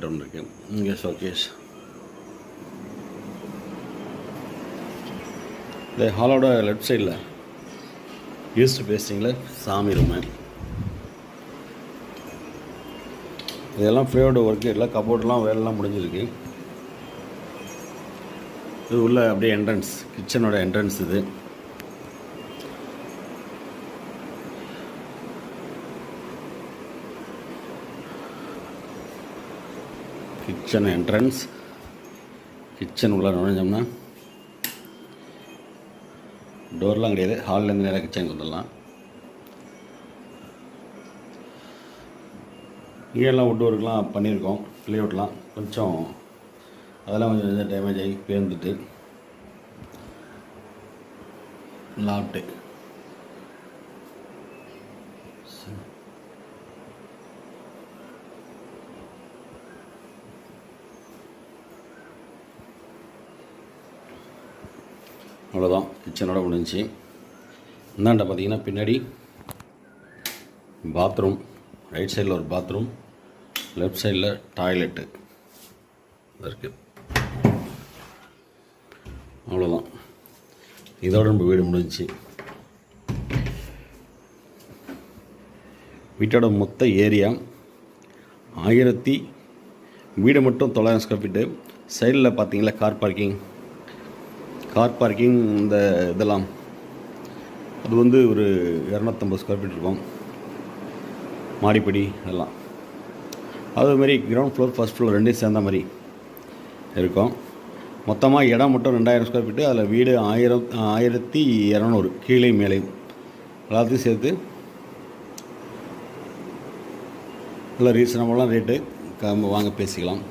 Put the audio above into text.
ஒன்று இருக்குது. இங்கே ஷோகேஸ். இந்த ஹாலோட லெஃப்ட் சைடில் ஈஸ்ட் ஃபேஸிங்கில் சாமி ரூமு. இதெல்லாம் ஃப்ரீயோட ஒர்க்கு இல்லை, கபோர்டெலாம் வேலைலாம் முடிஞ்சிருக்கு. இது உள்ள அப்படியே என்ட்ரன்ஸ், கிச்சனோட என்ட்ரன்ஸ் இது. Kitchen entrance. கிச்சன் உள்ள நுழைஞ்சோம்னா டோர்லாம் கிடையாது, ஹால்லேருந்து நேராக கிச்சனுக்கு வந்துடலாம். இங்கெல்லாம் வுட் ஒர்க்லாம் பண்ணியிருக்கோம், லேஅவுட்லாம் கொஞ்சம் அதெல்லாம் கொஞ்சம் டேமேஜ் ஆகி பேர்ந்துட்டு. லாப்ட்டு அவ்வளோதான், கிச்சனோட முடிஞ்சிச்சு. இந்தாண்ட பார்த்தீங்கன்னா பின்னாடி பாத்ரூம், ரைட் சைடில் ஒரு பாத்ரூம், லெஃப்ட் சைடில் டாய்லெட்டு இருக்குது. அவ்வளோதான், இதோட நம்ம வீடு முடிஞ்சிச்சு. வீட்டோட மொத்த ஏரியா 1000, வீடு மட்டும் 900 ஸ்கொயர் ஃபீட்டு. சைடில் பார்த்தீங்களா கார் பார்க்கிங் இந்த இதெல்லாம் அது வந்து ஒரு 250 ஸ்கொயர் ஃபீட் இருக்கும். மாடிப்படி அதெல்லாம் அதுமாரி கிரவுண்ட் ஃப்ளோர் ஃபஸ்ட் ஃப்ளோர் ரெண்டையும் சேர்ந்த மாதிரி இருக்கும். மொத்தமாக இடம் மட்டும் 2000 ஸ்கொயர் ஃபீட்டு. அதில் வீடு 1200 கீழே மேலே எல்லாத்தையும் சேர்த்து நல்லா ரீசனபுளான ரேட்டு வாங்க பேசிக்கலாம்.